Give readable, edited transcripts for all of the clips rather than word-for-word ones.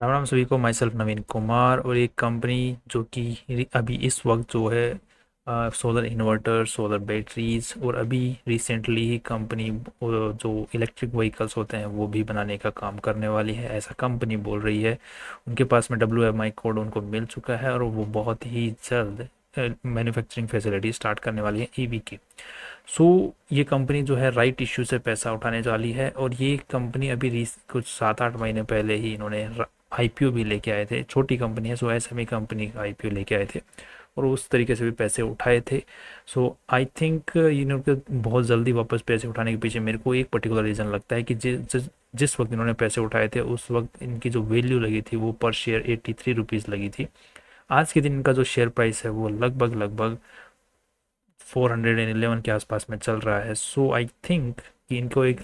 राम राम सभी को। My self नवीन कुमार। और एक कंपनी जो कि अभी इस वक्त जो है सोलर इन्वर्टर, सोलर बैटरीज और अभी रिसेंटली ही कंपनी जो इलेक्ट्रिक व्हीकल्स होते हैं वो भी बनाने का काम करने वाली है, ऐसा कंपनी बोल रही है। उनके पास में WMI कोड उनको मिल चुका है और वो बहुत ही जल्द मैन्युफैक्चरिंग फैसिलिटी स्टार्ट करने वाली है ईवी की। सो ये कंपनी जो है राइट इश्यू से पैसा उठाने वाली है। और ये कंपनी अभी कुछ 7-8 महीने पहले ही इन्होंने आईपीओ भी लेके आए थे। छोटी कंपनी है, सो एसएमई कंपनी का आईपीओ लेके आए थे और उस तरीके से भी पैसे उठाए थे। सो आई थिंक इन्होंने बहुत जल्दी वापस पैसे उठाने के पीछे मेरे को एक पर्टिकुलर रीज़न लगता है कि जिस वक्त इन्होंने पैसे उठाए थे उस वक्त इनकी जो वैल्यू लगी थी वो पर शेयर 83 रुपीज़ लगी थी। आज के दिन इनका जो शेयर प्राइस है वो लगभग लगभग 411 के आसपास में चल रहा है। सो आई थिंक कि इनको एक,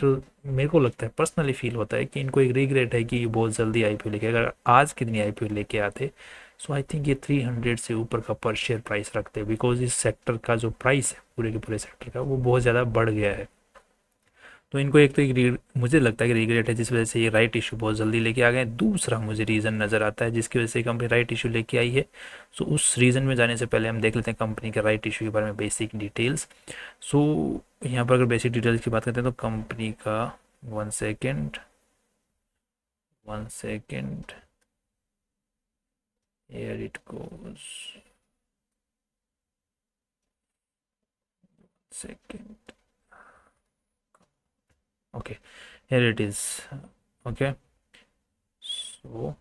मेरे को लगता है पर्सनली फील होता है कि इनको एक रिग्रेट है कि ये बहुत जल्दी आईपीओ लेके, अगर आज के दिन आईपीओ लेके आते सो आई थिंक ये 300 से ऊपर का पर शेयर प्राइस रखते, बिकॉज इस सेक्टर का जो प्राइस है पूरे के पूरे सेक्टर का वो बहुत ज़्यादा बढ़ गया है। तो इनको एक तो मुझे लगता है कि रिग्रेट है जिस वजह से ये राइट इशू बहुत जल्दी लेके आ गए। दूसरा मुझे रीज़न नज़र आता है जिसकी वजह से कंपनी राइट इशू लेके आई है। सो उस रीज़न में जाने से पहले हम देख लेते हैं कंपनी के राइट इशू के बारे में बेसिक डिटेल्स। सो यहाँ पर अगर बेसिक डिटेल्स की बात करते हैं तो कंपनी का, one second, one second, air it goes, second, okay, here it is. Okay, so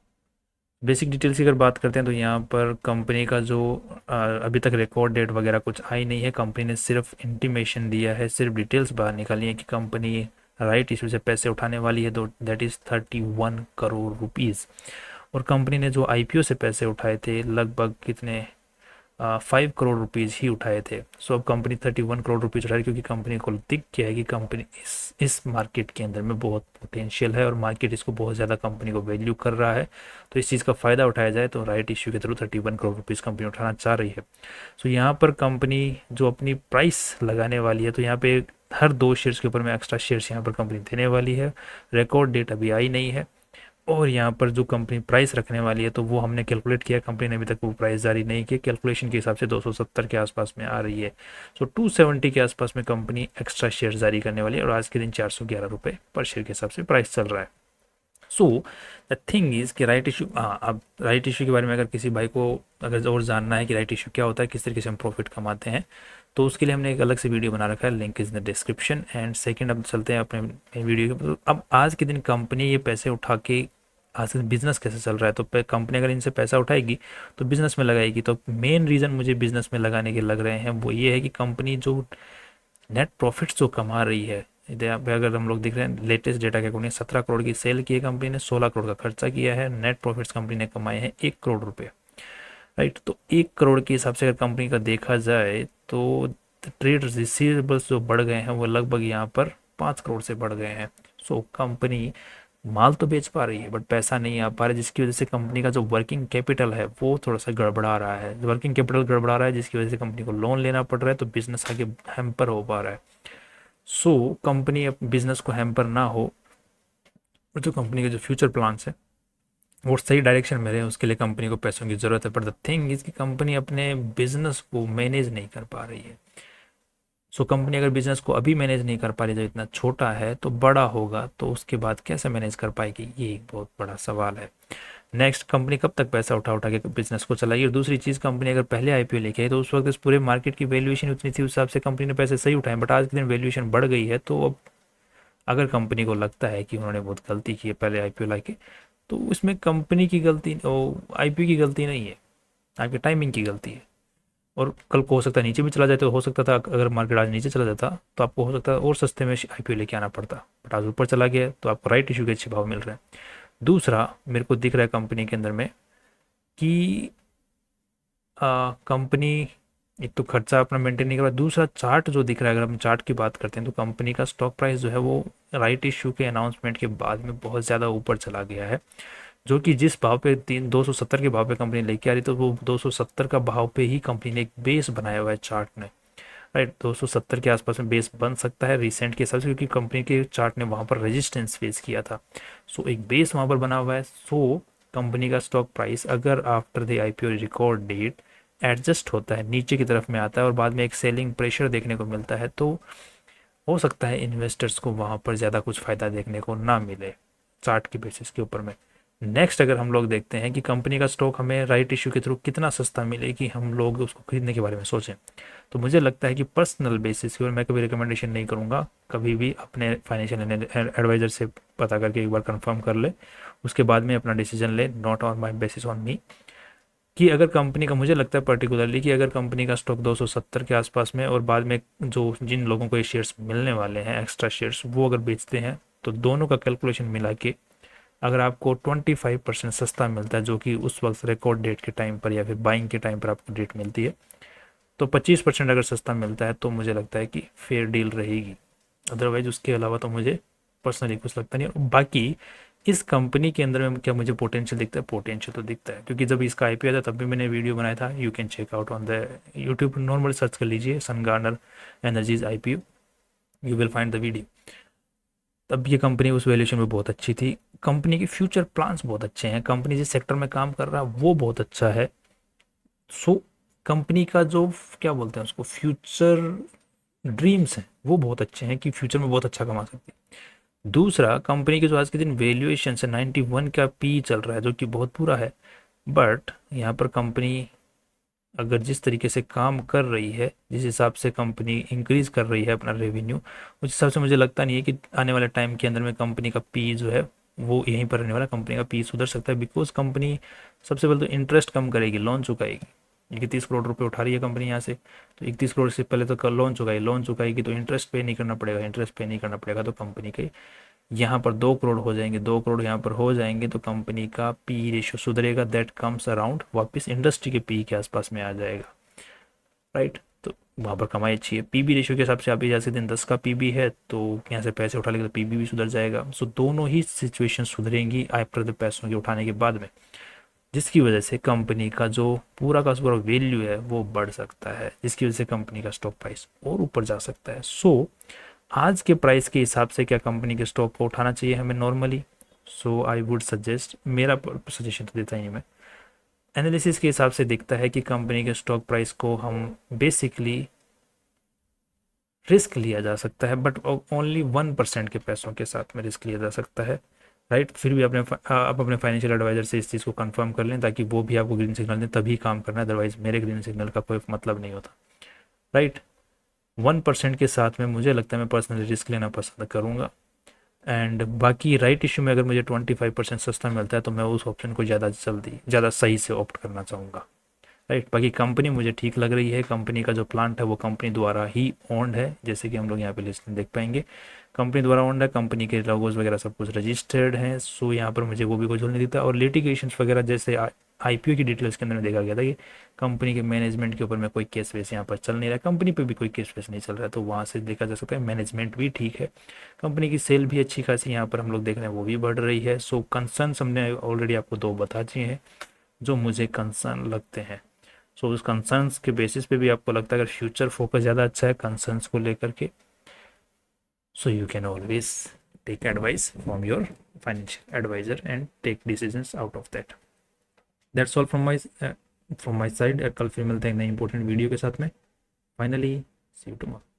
basic details की अगर बात करते हैं तो यहाँ पर कंपनी का जो अभी तक रिकॉर्ड डेट वगैरह कुछ आई नहीं है। कंपनी ने सिर्फ इंटीमेशन दिया है, सिर्फ डिटेल्स बाहर निकाली है कि कंपनी राइट इशू से पैसे उठाने वाली है, तो दैट इज़ 31 करोड़ रुपीज़। और कंपनी ने जो आईपीओ से पैसे उठाए थे लगभग कितने, 5 करोड़ रुपीज़ ही उठाए थे। सो अब कंपनी 31 करोड़ रुपीज़ उठा रही है क्योंकि कंपनी को दिख गया है कि कंपनी इस मार्केट के अंदर में बहुत पोटेंशियल है और मार्केट इसको बहुत ज़्यादा कंपनी को वैल्यू कर रहा है। तो इस चीज़ का फ़ायदा उठाया जाए तो राइट इश्यू के थ्रू 31 करोड़ रुपीज़ कंपनी उठाना चाह रही है। सो यहाँ पर कंपनी जो अपनी प्राइस लगाने वाली है, तो यहाँ पे हर 2 शेयर्स के ऊपर में एक्स्ट्रा शेयर्स यहाँ पर कंपनी देने वाली है। रिकॉर्ड डेट अभी आई नहीं है। और यहाँ पर जो कंपनी प्राइस रखने वाली है तो वो हमने कैलकुलेट किया, कंपनी ने अभी तक वो प्राइस जारी नहीं की, कैलकुलेशन के हिसाब से 270 के आसपास में आ रही है। सो 270 के आसपास में कंपनी एक्स्ट्रा शेयर जारी करने वाली है और आज के दिन 411 रुपये पर शेयर के हिसाब से प्राइस चल रहा है। सो द थिंग इज़ कि राइट इशू, हाँ, अब राइट इशू के बारे में अगर किसी भाई को अगर और जानना है कि राइट इशू क्या होता है, किस तरीके से हम प्रॉफिट कमाते हैं, तो उसके लिए हमने एक अलग से वीडियो बना रखा है, link is in the description. And second, अब चलते हैं अपने मेन वीडियो के। अब आज के दिन कंपनी ये पैसे उठा के आज के बिजनेस कैसे चल रहा है, तो कंपनी अगर इनसे पैसा उठाएगी तो बिजनेस में लगाएगी। तो मेन रीज़न मुझे बिजनेस में लगाने के लग रहे हैं वो ये है कि कंपनी जो नेट प्रॉफिट्स जो कमा रही है, यहाँ पे अगर हम लोग देख रहे हैं लेटेस्ट डेटा के अकॉर्डिंग 17 करोड़ की सेल की है कंपनी ने, 16 करोड़ का खर्चा किया है, नेट प्रॉफिट्स कंपनी ने कमाए हैं 1 करोड़ रुपए। राइट, तो 1 करोड़ के हिसाब से अगर कंपनी का देखा जाए तो ट्रेड रिसीवेबल्स जो बढ़ गए हैं वो लगभग यहाँ पर 5 करोड़ से बढ़ गए हैं। सो कंपनी माल तो बेच पा रही है बट पैसा नहीं आ पा रहा है, जिसकी वजह से कंपनी का जो वर्किंग कैपिटल है वो थोड़ा सा गड़बड़ा रहा है। वर्किंग कैपिटल गड़बड़ा रहा है जिसकी वजह से कंपनी को लोन लेना पड़ रहा है, तो बिजनेस आगे हैम्पर हो पा रहा है। सो कंपनी अब बिजनेस को हैम्पर ना हो और जो कंपनी के जो फ्यूचर प्लान्स है वो सही डायरेक्शन में रहे, उसके लिए कंपनी को पैसों की ज़रूरत है। बट द थिंग इज़ कि कंपनी अपने बिजनेस को मैनेज नहीं कर पा रही है। सो कंपनी अगर बिजनेस को अभी मैनेज नहीं कर पा रही, जो इतना छोटा है, तो बड़ा होगा तो उसके बाद कैसे मैनेज कर पाएगी, ये एक बहुत बड़ा सवाल है। नेक्स्ट, कंपनी कब तक पैसा उठा उठा के बिजनेस को चलाएगी। और दूसरी चीज़, कंपनी अगर पहले आईपीओ लेके आई तो उस वक्त इस पूरे मार्केट की वैल्यूएशन उतनी थी, उस हिसाब से कंपनी ने पैसे सही उठाए। बट आज के दिन वैल्यूएशन बढ़ गई है, तो अब अगर कंपनी को लगता है कि उन्होंने बहुत गलती की है पहले आईपीओ लाके, तो इसमें कंपनी की गलती, आईपीओ की गलती नहीं है, आपकी टाइमिंग की गलती है। और कल को हो सकता है नीचे भी चला जाए, तो हो सकता था अगर मार्केट आज नीचे चला जाता तो आपको हो सकता है और सस्ते में आईपीओ लेके आना पड़ता। बट आज ऊपर चला गया तो आपको राइट इशू के अच्छे भाव मिल रहे हैं। दूसरा, मेरे को दिख रहा है कंपनी के अंदर में कि कंपनी एक तो खर्चा अपना मेंटेन नहीं कर रहा। दूसरा, चार्ट जो दिख रहा है, अगर हम चार्ट की बात करते हैं तो कंपनी का स्टॉक प्राइस जो है वो राइट इशू के अनाउंसमेंट के बाद में बहुत ज़्यादा ऊपर चला गया है। जो कि जिस भाव पे 270 के भाव पे कंपनी लेके आ रही, तो वो 270 का भाव पे ही कंपनी ने एक बेस बनाया हुआ है चार्ट ने। राइट, 270 के आसपास में बेस बन सकता है रिसेंट के हिसाब से, क्योंकि कंपनी के चार्ट ने वहाँ पर रेजिस्टेंस फेस किया था। सो एक बेस वहाँ पर बना हुआ है। सो कंपनी का स्टॉक प्राइस अगर after the IPO record date adjust होता है, नीचे की तरफ में आता है और बाद में एक सेलिंग प्रेशर देखने को मिलता है, तो हो सकता है इन्वेस्टर्स को वहाँ पर ज़्यादा कुछ फ़ायदा देखने को ना मिले चार्ट की बेसिस के ऊपर में। नेक्स्ट अगर हम लोग देखते हैं कि कंपनी का स्टॉक हमें राइट इशू के थ्रू कितना सस्ता मिले कि हम लोग उसको खरीदने के बारे में सोचें, तो मुझे लगता है कि पर्सनल बेसिस की, और मैं कभी रिकमेंडेशन नहीं करूँगा, कभी भी अपने फाइनेंशियल एडवाइज़र से पता करके एक बार कंफर्म कर ले, उसके बाद में अपना डिसीजन ले, not on my basis on me. कि अगर कंपनी का, मुझे लगता है पर्टिकुलरली कि अगर कंपनी का स्टॉक 270 के आसपास में और बाद में जो जिन लोगों को ये शेयर्स मिलने वाले हैं एक्स्ट्रा शेयर्स, वो अगर बेचते हैं, तो दोनों का कैलकुलेशन मिला के अगर आपको 25% सस्ता मिलता है, जो कि उस वक्त रिकॉर्ड डेट के टाइम पर या फिर बाइंग के टाइम पर आपको डेट मिलती है, तो 25% अगर सस्ता मिलता है तो मुझे लगता है कि फेयर डील रहेगी। अदरवाइज उसके अलावा तो मुझे पर्सनली कुछ लगता नहीं। और बाकी इस कंपनी के अंदर में क्या मुझे पोटेंशियल दिखता है, पोटेंशियल तो दिखता है, क्योंकि जब इसका आईपीओ था तब भी मैंने वीडियो बनाया था, you can check out on the YouTube, normal search कर लीजिए sun garner energies IPO, you will find the video. तब ये कंपनी उस वैल्यूएशन में बहुत अच्छी थी, कंपनी के फ्यूचर प्लान्स बहुत अच्छे हैं, कंपनी जिस सेक्टर में काम कर रहा है वो बहुत अच्छा है। सो कंपनी का जो क्या बोलते हैं उसको, फ्यूचर ड्रीम्स हैं वो बहुत अच्छे हैं कि फ्यूचर में बहुत अच्छा कमा सकती है। दूसरा, कंपनी के जो आज के दिन वैल्यूएशन है 91 का पी चल रहा है, जो कि बहुत बुरा है। बट यहाँ पर कंपनी अगर जिस तरीके से काम कर रही है, जिस हिसाब से कंपनी इंक्रीज कर रही है अपना रेवेन्यू, उस हिसाब से मुझे लगता नहीं है कि आने वाले टाइम के अंदर में कंपनी का पी जो है वो यहीं पर रहने वाला, कंपनी का पी सुधर सकता है। बिकॉज कंपनी सबसे पहले तो इंटरेस्ट कम करेगी, लोन चुकाएगी। 31 करोड़ रुपए उठा रही है कंपनी यहाँ से, तो 31 करोड़ से पहले तो लोन चुकाई, लोन चुकाएगी तो इंटरेस्ट पे नहीं करना पड़ेगा, इंटरेस्ट पे नहीं करना पड़ेगा, तो कंपनी के यहाँ पर 2 करोड़ हो जाएंगे, 2 करोड़ यहाँ पर हो जाएंगे, तो कंपनी का पी रेशियो सुधरेगा, दैट कम्स अराउंड वापस इंडस्ट्री के पी के आसपास में आ जाएगा, राइट। तो वहाँ पर कमाई अच्छी है। पीबी रेशियो के हिसाब से आप आज के दिन 10 का पीबी है, तो यहाँ से पैसे उठा लेंगे तो पीबी भी सुधर जाएगा। सो दोनों ही सिचुएशन सुधरेंगी आफ्टर द पैसों के उठाने के बाद में, जिसकी वजह से कंपनी का जो पूरा का पूरा वैल्यू है वो बढ़ सकता है, जिसकी वजह से कंपनी का स्टॉक प्राइस और ऊपर जा सकता है। सो आज के प्राइस के हिसाब से क्या कंपनी के स्टॉक को उठाना चाहिए हमें normally? So I would suggest, मेरा सजेशन तो देता ही मैं, एनालिसिस के हिसाब से दिखता है कि कंपनी के स्टॉक प्राइस को हम बेसिकली रिस्क लिया जा सकता है, बट ओनली 1% के पैसों के साथ में रिस्क लिया जा सकता है, राइट। फिर भी आप अपने फाइनेंशियल एडवाइजर से इस चीज़ को कंफर्म कर लें, ताकि वो भी आपको ग्रीन सिग्नल दें तभी काम करना है, अदरवाइज मेरे ग्रीन सिग्नल का कोई मतलब नहीं होता, राइट। 1% के साथ में मुझे लगता है मैं पर्सनली रिस्क लेना पसंद करूँगा। एंड बाकी राइट इशू में अगर मुझे 25% सस्ता मिलता है तो मैं उस ऑप्शन को ज़्यादा सही से ऑप्ट करना चाहूँगा, राइट। बाकी कंपनी मुझे ठीक लग रही है, कंपनी का जो प्लांट है वो कंपनी द्वारा ही ओन्ड है, जैसे कि हम लोग यहाँ पे लिस्ट में देख पाएंगे, कंपनी द्वारा ओन्ड है, कंपनी के लोगोज वगैरह सब कुछ रजिस्टर्ड हैं। सो यहाँ पर मुझे वो भी कुछ नहीं दिखता। और लिटिगेशन वगैरह जैसे आईपीओ की डिटेल्स के अंदर में देखा गया था कि कंपनी के मैनेजमेंट के ऊपर में कोई केस वेस यहाँ पर चल नहीं रहा है, कंपनी पे भी कोई केस वेस नहीं चल रहा है, तो वहाँ से देखा जा सकता है मैनेजमेंट भी ठीक है, कंपनी की सेल भी अच्छी खासी यहाँ पर हम लोग देख रहे हैं वो भी बढ़ रही है। सो कंसर्न हमने ऑलरेडी आपको 2 बता दिए हैं जो मुझे कंसर्न लगते हैं। सो उस कंसर्न्स के बेसिस पे भी आपको लगता है अगर फ्यूचर फोकस ज़्यादा अच्छा है कंसर्न्स को लेकर के, so you can always take advice from your financial advisor and take decisions out of that. That's all from my side. कल फिर मिलते हैं एक नई इंपॉर्टेंट वीडियो के साथ में। Finally see you tomorrow.